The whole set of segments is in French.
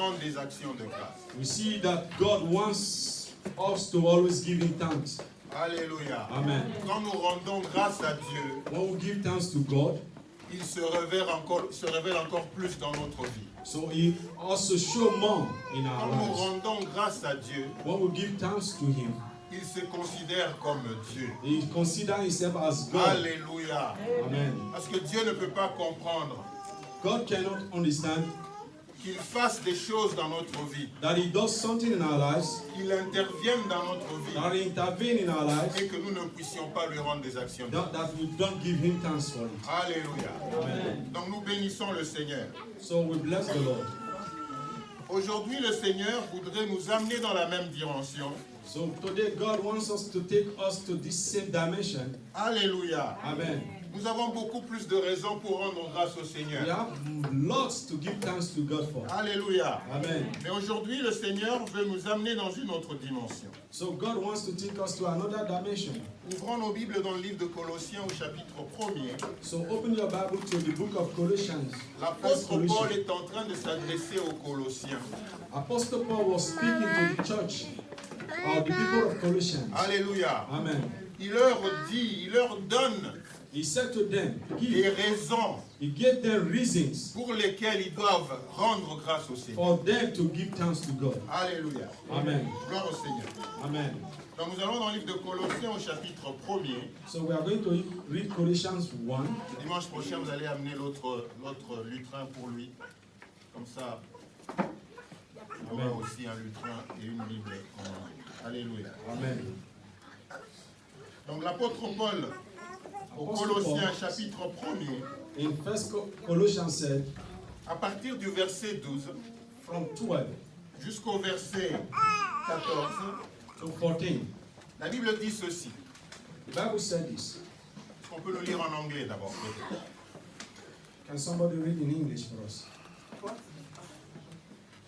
rendre des actions de grâce. We see that God wants us to always give Him thanks. Alléluia. Amen. Quand nous rendons grâce à Dieu, When we give thanks to God, il se révèle encore plus dans notre vie. so He also show more in our Quand nous lives. rendons grâce à Dieu, When we give thanks to Him, il se considère comme Dieu. He considers Himself as God. Alléluia. Amen. Parce que Dieu ne peut pas comprendre God cannot understand qu'il fasse des choses dans notre vie, that He does something in our lives, qu'il intervienne dans notre vie that He intervenes in our lives, et que nous ne puissions pas lui rendre des actions. that we don't give Him thanks for it. Alléluia. Amen. Donc nous bénissons le Seigneur. So we bless the Lord. Aujourd'hui, le Seigneur voudrait nous amener dans la même dimension. So today God wants us to take us to this same dimension. Alléluia. Amen. Nous avons beaucoup plus de raisons pour rendre grâce au We Seigneur. have lots to give thanks to God for. Alléluia. Amen. Mais aujourd'hui, le Seigneur veut nous amener dans une autre dimension. So God wants to take us to another dimension. Ouvrons nos Bibles dans le livre de Colossiens au chapitre 1er. So open your Bible to the book of Colossians. L'apôtre Paul Colossians. est en train de s'adresser aux Colossiens. Apostle Paul was speaking to the church, the people of Colossians. Alléluia. Amen. Il leur dit, il leur donne He said to them, des raisons he gave them reasons pour lesquelles ils doivent rendre grâce au Seigneur. for them to give thanks to God. Alléluia. Amen. Gloire au Seigneur. Amen. Donc nous allons dans le livre de Colossiens au chapitre 1er. So we are going to read Colossians 1. Dimanche prochain, vous allez amener l'autre lutrin pour lui. Comme ça, il y aura aussi un lutrin et une Bible. Alléluia. Amen. Donc l'apôtre Paul, au Colossiens chapitre 1er, In 1 Colossians said, à partir du verset 12 from 12 jusqu'au verset 14, to 14, la Bible dit ceci. the Bible said this. On peut le lire en anglais d'abord. Can somebody read in English for us?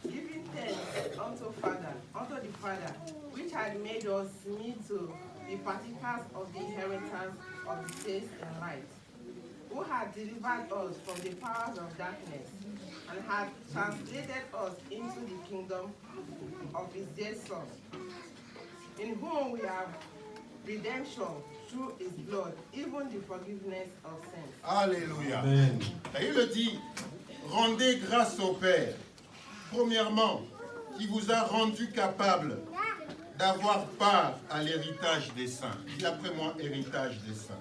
Giving thanks unto the Father, which had made us meet to be partakers of the inheritance of the saints in light, who had delivered us from the powers of darkness, and had translated us into the kingdom of his dear Son, in whom we have redemption through his blood, even the forgiveness of sins. Alléluia. Amen. Et il dit, rendez grâce au Père, premièrement, qui vous a rendu capable d'avoir part à l'héritage des saints. Dis après moi, héritage des saints.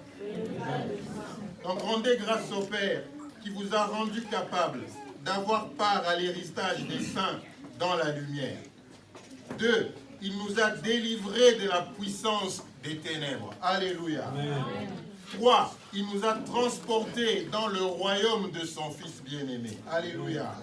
Donc rendez grâce au Père, qui vous a rendu capable d'avoir part à l'héritage des saints dans la lumière. 2. Il nous a délivrés de la puissance des ténèbres. Alléluia. Amen. 3. Il nous a transportés dans le royaume de son Fils bien-aimé. Alléluia.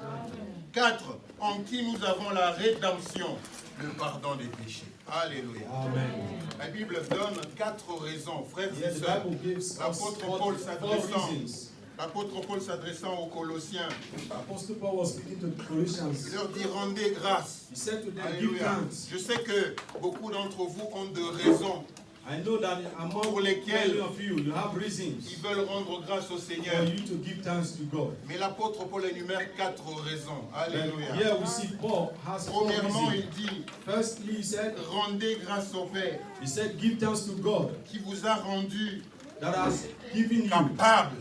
4. En qui nous avons la rédemption, le pardon des péchés. Alléluia. Amen. La Bible donne 4 raisons, frères Yeah, et the sœurs. Bible gives us L'apôtre four Paul s'adressant, reasons. l'apôtre Paul s'adressant aux Colossiens, Apostle Paul was speaking to the Colossians. il leur dit rendez grâce. He said to them, give Alléluia. thanks. Je sais que beaucoup d'entre vous ont de raisons. I know that among Pour lesquels many of you, you have reasons Ils veulent rendre grâce au for Seigneur. you to give thanks to God. Mais l'apôtre Paul énumère 4 raisons. And Alléluia. here we see Paul has four Premièrement, reasons. il dit, Firstly, rendez grâce au Père he said, give thanks to God qui vous a rendu that has given you capable.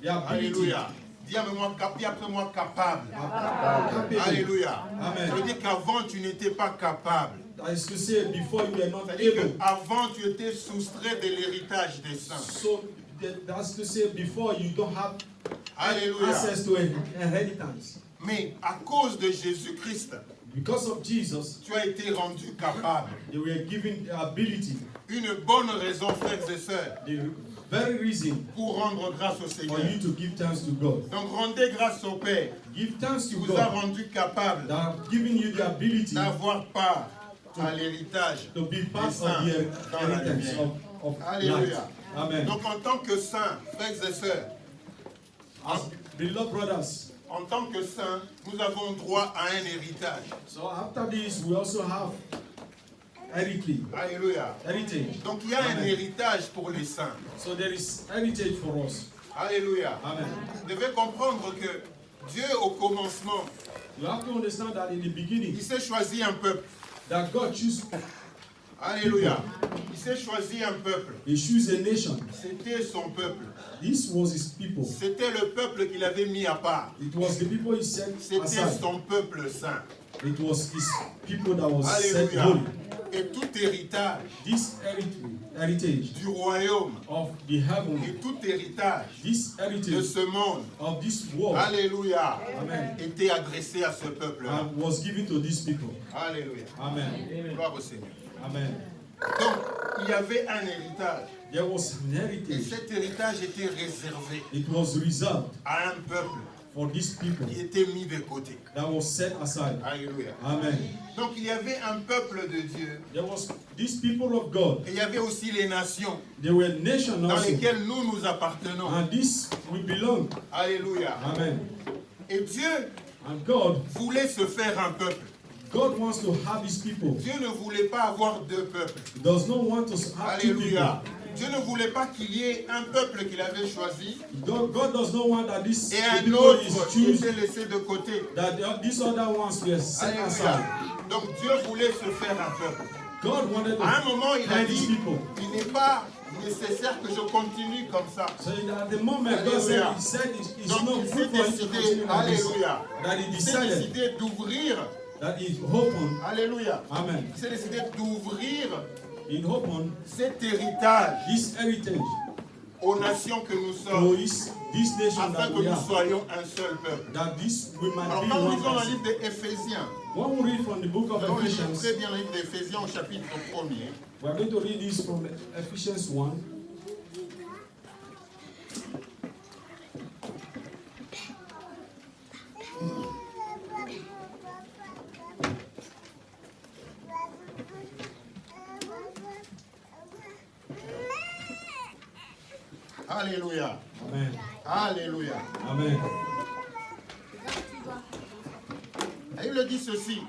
the ability. Alléluia. Dis après moi capable. Capable. Alléluia. Amen. Ça veut dire qu'avant tu n'étais pas capable. That is to say, before you were not C'est-à-dire able. qu'avant tu étais soustrait de l'héritage des saints. So that's to say, before you don't have Alléluia. access to an inheritance. Mais à cause de Jésus-Christ, Because of Jesus, tu as été rendu capable. they were given the ability, Une bonne raison, frères et sœurs, the very reason pour rendre grâce au for Seigneur. you to give thanks to God. Donc rendez grâce au Père Give thanks qui to vous a God rendu capable that have given you the ability d'avoir part à l'héritage to be part des of saints the dans la inheritance lumière. of Alléluia. light. Amen. Donc en tant que saints, frères et sœurs, As beloved brothers, en tant que saints, nous avons droit à un héritage. so after this we also have heritage. Donc il y a un Amen. héritage pour les saints. So there is heritage for us. Alléluia. Amen. Vous devez comprendre que Dieu au commencement You have to understand that in the beginning, il s'est choisi un peuple. that God chose, Alléluia. Il s'est choisi un peuple. He chose a nation. C'était son peuple. This was His people. C'était le peuple qu'il avait mis à part. It was the people He set C'était aside. son peuple saint. It was His people that was set Alléluia. holy. Et tout héritage This heritage du royaume of the heaven, et tout héritage this de heritage ce monde, of this world, Alléluia, Amen, était adressé à ce peuple-là. was given to these people. Alléluia. Amen. Gloire au Seigneur. Amen. Donc, il y avait un héritage. There was an Et heritage. cet héritage était réservé It was reserved à un peuple for these people qui était mis de côté. that was set aside. Alléluia. Amen. Donc, il y avait un peuple de Dieu. There was these people of God. Et il y avait aussi les nations There were nations dans also, lesquelles nous appartenons. and this we belong. Alléluia. Amen. Et Dieu And God voulait se faire un peuple. wants to have His people. Dieu ne voulait pas avoir deux peuples. He does not want to have two people. Alléluia. Dieu ne voulait pas qu'il y ait un peuple qu'il avait choisi God does not want that this et the un people autre is qui choose, était laissé de côté. that these other ones were set Alléluia. aside. Donc Dieu voulait se faire un peuple. God wanted to À un moment, il a find His dit, people. il n'est pas nécessaire que je continue comme ça. So at the moment, God said, Alléluia. He said it's Donc not il s'est good for him to décidé, continue like this. alléluia, That He il s'est decided décidé d'ouvrir, that He opened, alléluia, Amen, il s'est décidé d'ouvrir He opened cet héritage this heritage aux nations que nous to sommes, this nation afin that que we nous are, soyons un seul peuple. that this we might Alors be quand nous one lisons le person. livre d'Éphésiens, When we read from the book of nous lisons Ephesians, très bien le livre d'Éphésiens au chapitre 1er. we are going to read this from Ephesians 1. Alléluia. Amen. Alléluia. Amen. Et il le dit ceci.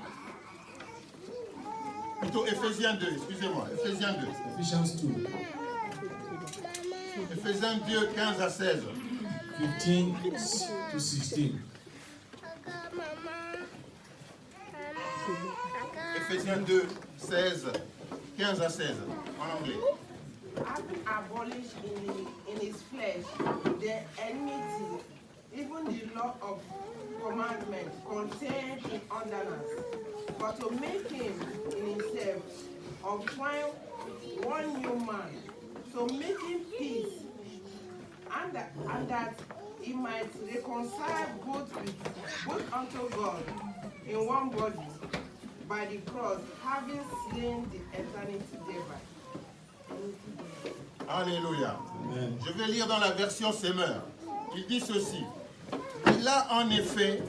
Plutôt Éphésiens 2, excusez-moi, Éphésiens 2. Ephesians 2, Éphésiens 2, 15 à 16. 15 to 16. Éphésiens 2, 16, 15 à 16, en anglais. Having abolished in his flesh the enmity, even the law of commandment contained in ordinance, but to make him in himself of one new man, so making peace, and that he might reconcile both unto God in one body by the cross, having slain the eternity thereby. Alléluia. Amen. Je vais lire dans la version Semeur. Il dit ceci. Il a en effet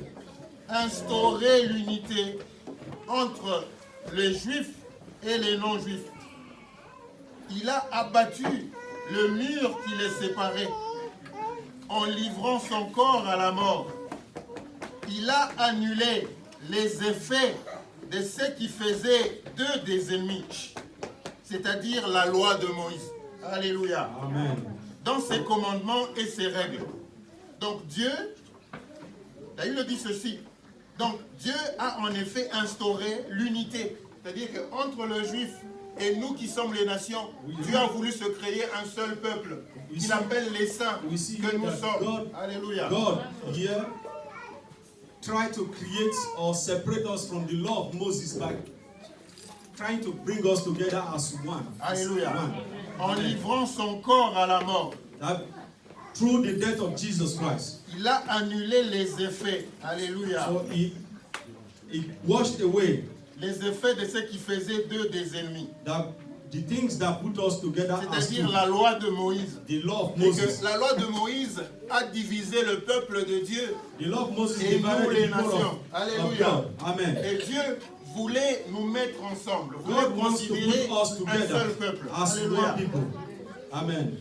instauré l'unité entre les juifs et les non-juifs. Il a abattu le mur qui les séparait en livrant son corps à la mort. Il a annulé les effets de ce qui faisait d'eux des ennemis, c'est-à-dire la loi de Moïse. Alléluia. Amen. Dans ses commandements et ses règles. Donc Dieu, là il le dit ceci, donc Dieu a en effet instauré l'unité. C'est-à-dire qu'entre le juif et nous qui sommes les nations, Oui. Dieu a voulu se créer un seul peuple, We qu'il see- appelle les saints, we see que nous that sommes. God- Alléluia. God here tried to create or separate us from the law of Moses by trying to bring us together as one. As Alléluia. one. En Amen. livrant son corps à la mort, That through the death of Jesus Christ, il a annulé les effets. Alléluia. so he washed away Les effets de ce qui faisait d'eux des ennemis. that the things that put us together as C'est-à-dire two, la loi de Moïse. the law of Et Moses. que la loi de Moïse a divisé le peuple de Dieu The law of Moses et divided nous les the people nations. of Alléluia. God. Amen. Et Dieu voulait nous mettre ensemble, voulait God wants to considérer put us un together seul peuple. as Alléluia. one people. Amen.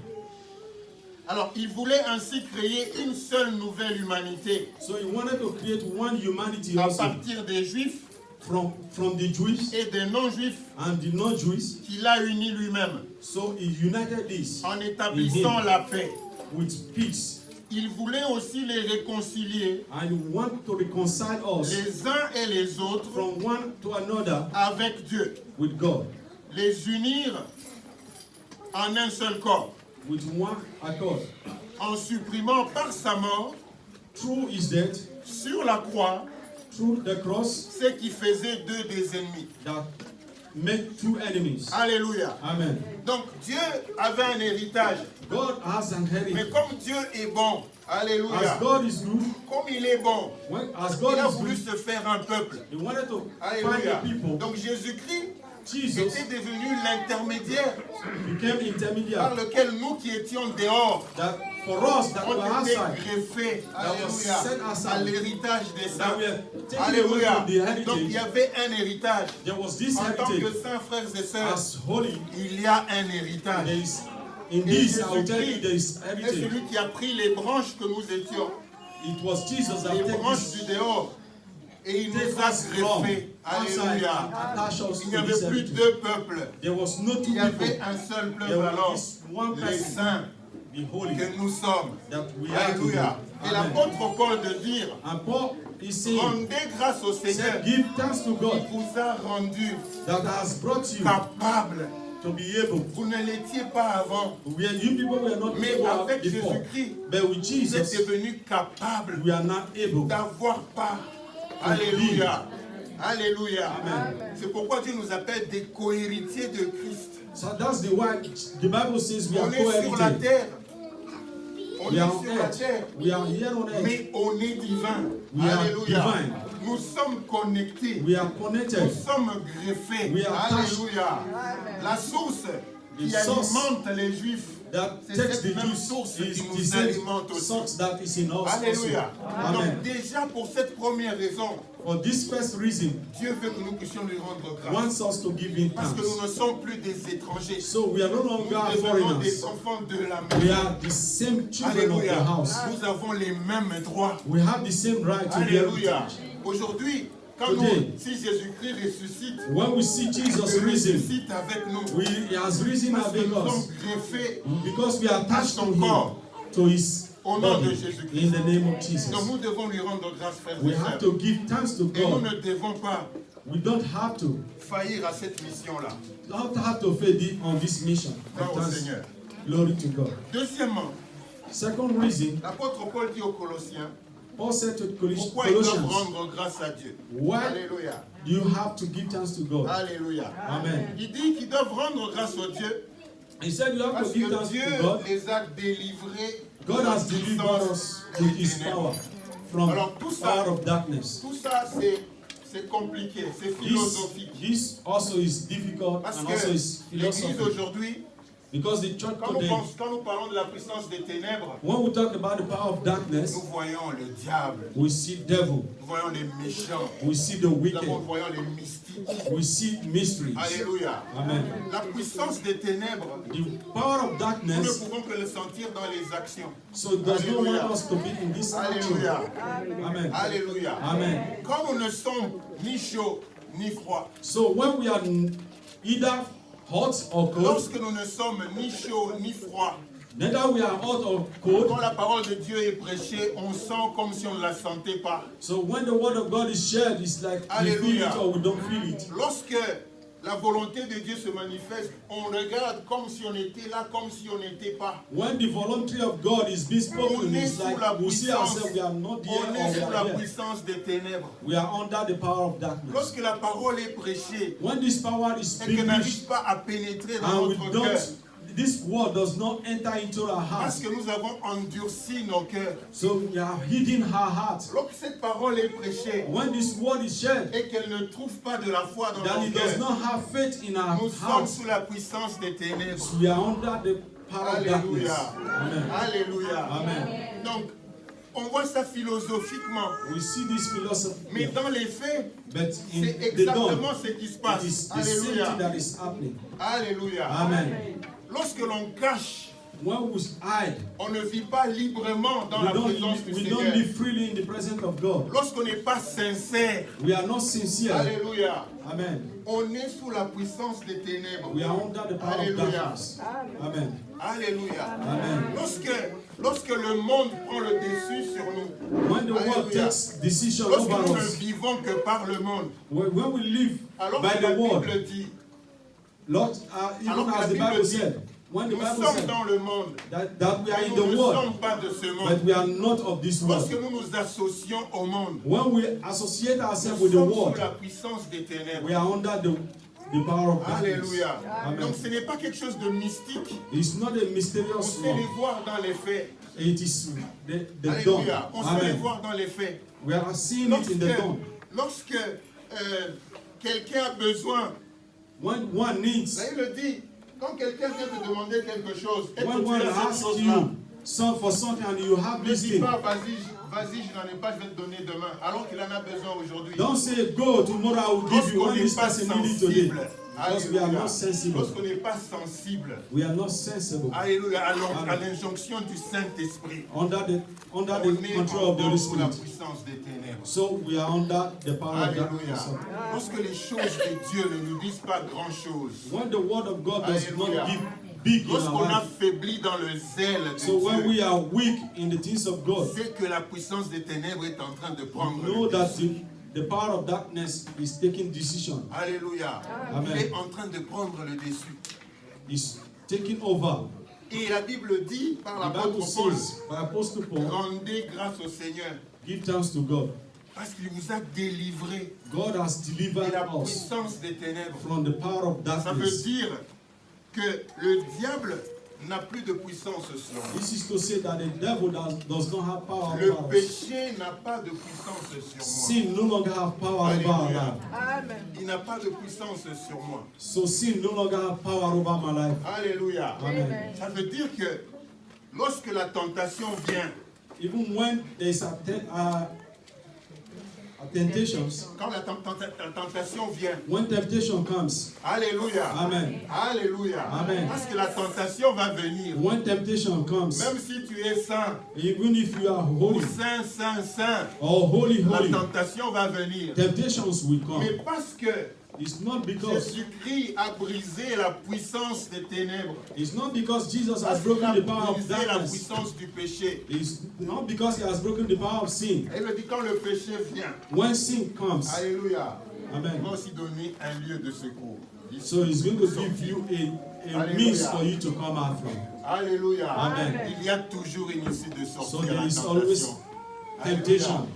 Alors, il voulait ainsi créer une seule nouvelle humanité So he wanted to create one humanity à also partir des Juifs from the Jews et des non-Juifs and the non-Jews. qu'il a unis lui-même So he united this en établissant la paix. with peace. il voulait aussi les réconcilier And He wants to reconcile us les uns et les autres from one to another avec Dieu, with God, les unir en un seul corps, with one accord. en supprimant par sa mort Through His death, sur la croix through the cross, ce qui faisait d'eux des ennemis. that made two enemies. Alléluia. Amen. Donc Dieu avait un héritage, God has an mais heritage. comme Dieu est bon, alléluia, As God is good, comme il est bon, as il God a is voulu good, se faire un peuple. He wanted to find Alléluia. a people. Donc Jésus-Christ Jesus était devenu l'intermédiaire became par intermediary. lequel nous qui étions dehors That for us that were ont été outside, greffés, that was set alléluia, aside, à l'héritage des that saints. were taken away Alléluia. from the Donc il y heritage, avait un héritage. there was this En tant que heritage. saints, frères et sœurs, As holy, il y a un héritage. there is, in Et this, I will tell you, Jésus-Christ there is est heritage. celui qui a pris les branches que nous étions, It was Jesus that les took branches this, du dehors, et il take nous a us from greffés. outside and Alléluia. attach us Il n'y to avait this plus heritage. deux peuples. There was no two Il y avait people. un seul There peuple was alors, this one les person, saints the holy, que nous sommes. that we are to Alléluia. be. Et Amen. l'apôtre Paul de dire, And Paul is saying, rendez grâce au Seigneur said, give thanks to qui God vous a rendu that has brought you capable. to be able. Vous ne l'étiez pas avant, You people were not mais able avec before. Jésus-Christ, But with vous êtes Jesus, devenus capables we are not able. d'avoir part. Alléluia. Alléluia. Amen. C'est pourquoi Dieu nous appelle des co-héritiers de Christ. So that's the why the Bible says we are On est sur la co-heritage. terre. On We est are on sur la earth. terre. We are here on earth. Mais on est divin. We are Alléluia. divine. Nous sommes connectés. We are Nous connected. sommes greffés. We are attached. Alléluia. La source qui The source alimente les Juifs, That c'est takes cette the même juice source is qui the nous same alimente aussi. source that is in us Alléluia. also. Amen. Donc déjà pour cette première raison, For this first reason, Dieu veut que nous puissions lui rendre grâce. wants us to give him Parce que nous thanks. ne sommes plus des étrangers. So we are no Nous longer devenons des foreigners. enfants de la We maison. are the same children of the Alléluia. house. Nous avons les mêmes droits. We have the same right to the Alléluia. heritage. Aujourd'hui, quand Today, nous, si Jésus-Christ ressuscite, When we see Jesus il risen, ressuscite avec nous. he has risen Parce que avec nous sommes us greffés. because we are attached to son him, corps. to his Au nom de body, Jésus-Christ. in the name of Donc Jesus. nous devons lui rendre grâce, frères We et have sœurs. to give thanks to Et nous God. ne devons pas We don't have to faillir à cette mission-là. fail on this mission. Gloire au Thanks. Seigneur. Glory to God. Deuxièmement, Second reason, l'apôtre Paul dit aux Colossiens, Paul said to pourquoi ils doivent Colossians, rendre grâce à Dieu. why Alléluia. do you have to give thanks to God? Alléluia. Amen. Il dit qu'ils doivent rendre grâce au Dieu He said you have parce to give que thanks Dieu to God. les a délivrés de God la has delivered puissance us des with his ténèbres. power from Alors, tout ça- power of darkness. Tout ça, c'est compliqué, c'est philosophique. This also is difficult Parce and que also is l'Église philosophy. aujourd'hui, Because the church quand today, quand nous parlons de la puissance des ténèbres, when we talk about the power of darkness, nous voyons le diable, we see devil, nous voyons les méchants, we see the nous wicked, voyons les mystiques. we see mysteries. Alléluia. Amen. La puissance des ténèbres, The power of nous ne darkness, pouvons que le sentir dans les actions. so it does not Alléluia. want us to be in this action. Alléluia. Amen. Alléluia. Amen. Quand nous ne sommes ni chauds ni froids, So when we are either hot or cold, lorsque nous ne sommes ni chauds ni froids, neither we are hot or cold, quand la parole de Dieu est prêchée, on sent comme si on ne la sentait pas. so when the word of God is shared, it's like we feel Alléluia. it or we don't feel it. Lorsque la volonté de Dieu se manifeste, on regarde comme si on était là, comme si on n'était pas. When the voluntary of God is being spoken, On est it's sous like la we see puissance, ourselves, we are not here on or est we sous la are here. puissance des ténèbres. We are under the power of darkness. Lorsque la parole est prêchée When this power is et qu'elle being n'arrive preached, pas à pénétrer dans and we notre cœur, don't, this word does not enter into our parce hearts, que nous avons endurci nos cœurs. so we are hidden our hearts. Lorsque cette parole est prêchée When this word is shared, et qu'elle ne trouve pas de la foi dans that nos it does cœurs, not have faith in our nous sommes hearts, sous la puissance des ténèbres. we are under the power of darkness. Alléluia. Amen. Alléluia. Amen. Donc, on voit ça philosophiquement. We see this philosophy, Mais dans les faits, but in c'est the dawn, exactement ce qui se it passe. is the same thing Alléluia. that is happening. Alléluia. Amen. Lorsque l'on cache, When we hide, on ne vit pas librement dans we la présence du don't Seigneur. live freely in the presence of God. Lorsqu'on n'est pas sincère, We are not sincere. alléluia, Amen. on est sous la puissance des ténèbres. We are under the power Alléluia. of darkness. Amen. Alléluia. Amen. Lorsque lorsque le monde prend le dessus sur nous, When the world Alléluia. takes decision lorsque over nous ne us, vivons que par le monde, when we live alors by que la the word, Bible dit, Lord, even alors que as la the Bible Bible dit, said, when the nous Bible sommes said dans le monde, that we are mais in nous the ne world, sommes pas de ce but monde. we are not of this Lorsque world. nous nous associons au monde, When we associate ourselves nous with the sommes sous world, la puissance des ténèbres. we are under the power of darkness. Alléluia. Amen. Donc ce n'est pas quelque chose de mystique. It's not a On mysterious sait les law. voir dans les faits. It is the dawn. Alléluia. On sait les Amen. voir dans les faits. We are seeing it in the dawn. Lorsque quelqu'un a besoin, When one needs, là il le dit, quand quelqu'un vient te demander quelque chose, et que when tu one as cette asks chose-là, you for something and you have ne this dis thing, pas, vas-y, je n'en ai pas, je vais te donner demain, alors qu'il en a besoin aujourd'hui. don't say, go, tomorrow I will give you Lorsqu'on when n'est this pas person needs it today. sensible, Because we are alléluia. not sensible. Lorsqu'on n'est pas sensible, We are not sensible. alléluia, à Amen. l'injonction du Saint-Esprit, Under the on est control of the Holy encore sous la Spirit. puissance des ténèbres. So we are under the power of Alléluia. darkness. Lorsque les choses de Dieu ne nous disent pas grand-chose, When the word of God does Alléluia. not give big in our lorsqu'on a life, faibli dans le zèle de so when Dieu, we are weak in the things of God, c'est que la puissance des ténèbres est en train de prendre know le that dessus. the power of darkness is taking decision, Alléluia. Amen. Il est en train de prendre le dessus. is taking over. Et la Bible dit par The l'apôtre Bible Paul, says by Apostle Paul, rendez grâce au Seigneur give thanks to God. parce qu'il vous a délivré God has de delivered la us puissance des ténèbres. from the power of Ça veut darkness. dire que le diable n'a plus de puissance sur nous. This is to say that the devil does not have power Le over us. péché n'a pas de puissance sur moi. Sin no longer have power over our Alléluia. life. Amen. Il n'a pas de puissance sur moi. So sin no longer have power over my life. Alléluia. Amen. Ça veut dire que lorsque la tentation vient, Even when there is temptations, quand la tentation vient, when temptation comes, Alléluia. Amen. Alléluia. Amen. Parce que la tentation va venir. When temptation comes, Même si tu es saint, even if you are ou holy saint, or holy, la holy, tentation va venir. temptations will come. Mais parce que It's not because Jésus-Christ a brisé la puissance des ténèbres, it's not because Jesus parce has qu'il a broken the power of brisé la darkness. puissance du péché. It's not because he has broken the power of sin. Et il me dit quand le péché vient, When sin comes, Alléluia, il Amen. va aussi donner un lieu de secours. So he's going to give you a means for you to come out from. Alléluia. Amen. Il y a toujours une issue de So sortie à there la is always tentation. temptation. Alléluia.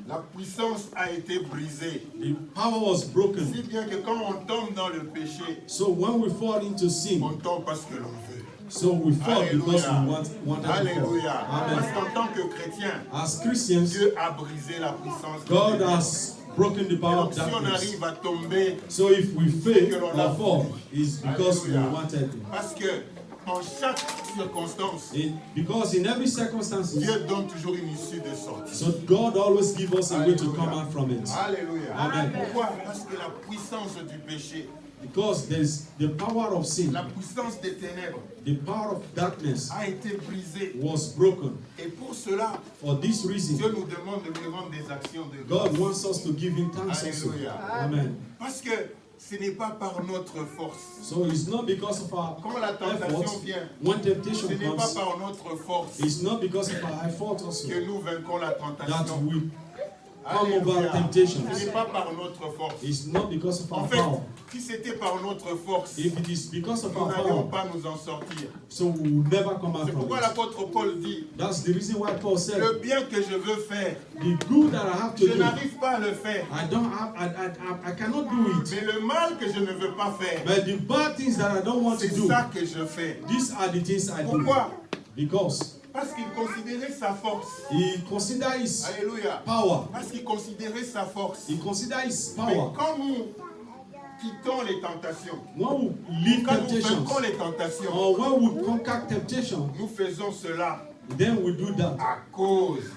La puissance a été brisée. The power was broken. Si bien que quand on tombe dans le péché, So when we fall into sin, on tombe parce que l'on veut. so we fall because Alléluia. we wanted to fall. Alléluia. Parce Amen. qu'en tant que chrétien, As Christians, Dieu a brisé la puissance de God Dieu. has broken the Et power donc of si on darkness. arrive à tomber, So if we fail or fall, it's because we Alléluia. wanted it. parce que en chaque circonstance, Because in every circumstance, Dieu donne toujours une issue de sortie. so God always gives us a way to Alléluia. come out from it. Alléluia. Amen. Pourquoi? Parce que la puissance du péché, Because there's the power of sin, la puissance des ténèbres the power of darkness a été brisée. was broken. Et pour cela, For this Dieu reason, nous demande de lui rendre des actions de God grâce. wants us to give Him thanks also. Alléluia. Amen. Parce que ce n'est pas par notre force. So it's not because of our Quand la tentation efforts. vient, When ce temptation n'est pas comes, par notre force it's not because of our effort also que nous vainquons la that tentation. we come over Alléluia. temptations. Ce n'est pas par notre force. It's not because of En our fait, power. si c'était par notre force, If it is because of nous our n'allions power, pas nous en sortir. so we will never come out C'est from pourquoi it. l'apôtre Paul dit, That's the reason why Paul said, le bien que je veux faire, the good that I have to je do, n'arrive pas à le faire. I cannot do it. Mais le mal que je ne veux pas faire, But the bad things that I don't want to c'est do, ça que je fais. these are the things I do. Pourquoi? Because Parce qu'il considérait sa force. he consider his Alléluia. power. Parce qu'il considérait sa force. He consider his Mais power. quand nous quittons les tentations, When we leave quand nous temptations, vainquons les tentations, or when we conquer temptation, nous faisons cela then we do that à cause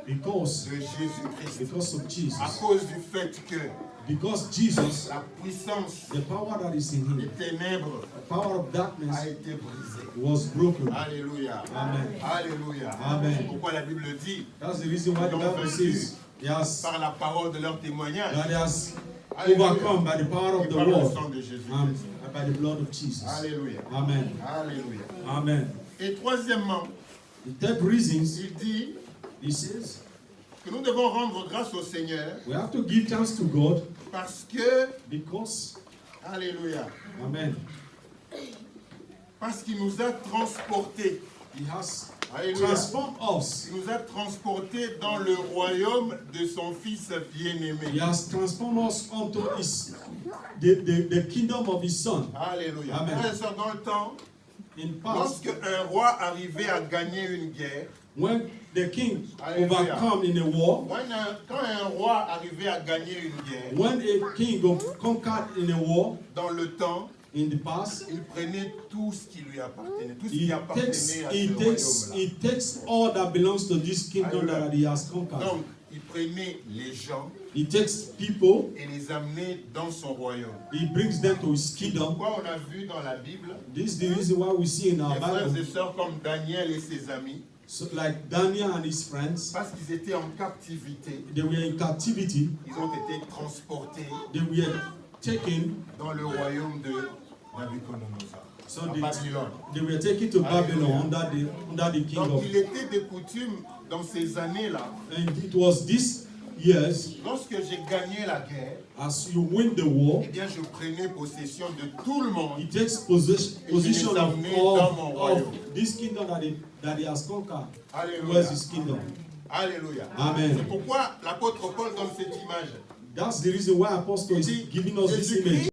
because de Jésus-Christ. of À Jesus. cause du fait que Because Jesus, la puissance the power that is in des him, ténèbres the power of darkness a été brisée. was broken. Alléluia. Amen. Alléluia. Amen. C'est pourquoi la Bible dit, That's the reason why the Bible says he has, par la parole de leur témoignage, that he has Alléluia, overcome by the power et of the par le world sang de Jésus. and by the blood of Jesus. Alléluia. Amen. Alléluia. Amen. Et troisièmement, The third reason, Il dit he says, que nous devons rendre grâce au Seigneur we have to give thanks to God parce que, because, alléluia, amen, parce qu'il nous a transportés. he has Alléluia. transformed us. Il nous a transportés dans le royaume de son Fils bien-aimé. He has transformed us unto the kingdom of his son. Alléluia. Amen. Frères et sœurs, dans le temps, In past, lorsque un roi arrivait à gagner une guerre, when the king Hallelujah. overcome in a war, quand un roi arrivait à gagner une guerre, when a king conquered in a war, dans le temps, in the past, il prenait tout ce qui lui appartenait, tout ce he qui appartenait à ce royaume-là. takes all that belongs to this kingdom Hallelujah. that he has conquered. Donc, il prenait les gens He takes people, et les amenait dans son royaume. he brings them to his kingdom. Pourquoi on a vu dans la Bible This is the reason why we see in our des frères Bible, et sœurs comme Daniel et ses amis, so like Daniel and his friends, parce qu'ils étaient en captivité, they were in captivity, ils ont été transportés they were taken, dans le royaume de Nabucodonosor, so à Babylone. they were taken to Babylon under the king Donc of. il était de coutume dans ces années-là, And it was these years, lorsque j'ai gagné la guerre, as you win the war, eh bien je prenais possession de tout le monde. he takes position of royaume. this kingdom that he has conquered. Alléluia. Where's his kingdom? Alléluia. Amen. C'est pourquoi l'apôtre Paul donne cette image. That's the reason why Apostle is giving us this image.